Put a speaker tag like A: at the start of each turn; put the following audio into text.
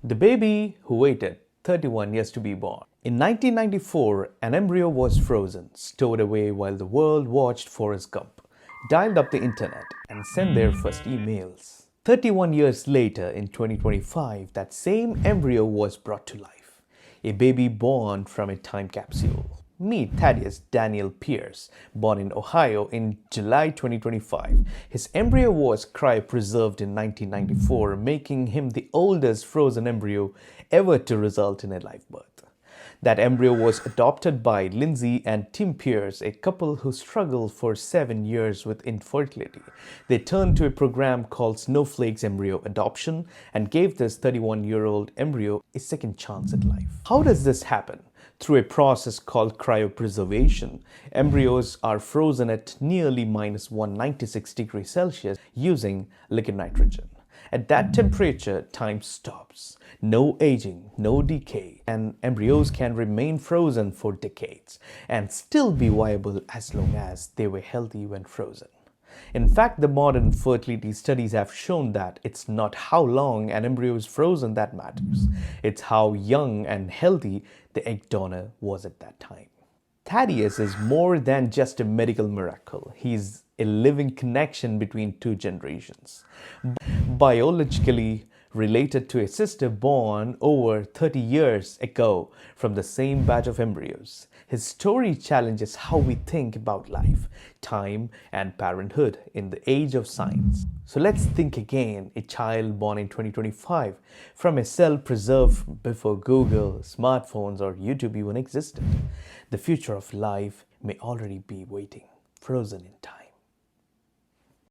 A: The baby who waited 31 years to be born. In 1994, an embryo was frozen, stored away while the world watched Forrest Gump, dialed up the internet, and sent their first emails. 31 years later, in 2025, that same embryo was brought to life. A baby born from a time capsule. Meet Thaddeus Daniel Pierce, born in Ohio in July 2025. His embryo was cryopreserved in 1994, making him the oldest frozen embryo ever to result in a live birth. That embryo was adopted by Lindsay and Tim Pierce, a couple who struggled for 7 years with infertility. They turned to a program called Snowflake's Embryo Adoption and gave this 31-year-old embryo a second chance at life. How does this happen? Through a process called cryopreservation. Embryos are frozen at nearly minus 196 degrees Celsius using liquid nitrogen. At that temperature, time stops. No aging, no decay, and embryos can remain frozen for decades and still be viable as long as they were healthy when frozen. In fact, the modern fertility studies have shown that it's not how long an embryo is frozen that matters. It's how young and healthy the egg donor was at that time. Thaddeus is more than just a medical miracle. He's a living connection between two generations. Biologically related to a sister born over 30 years ago from the same batch of embryos. His story challenges how we think about life, time, and parenthood in the age of science. So let's think again. A child born in 2025 from a cell preserved before Google, smartphones, or YouTube even existed. The future of life may already be waiting, frozen in time.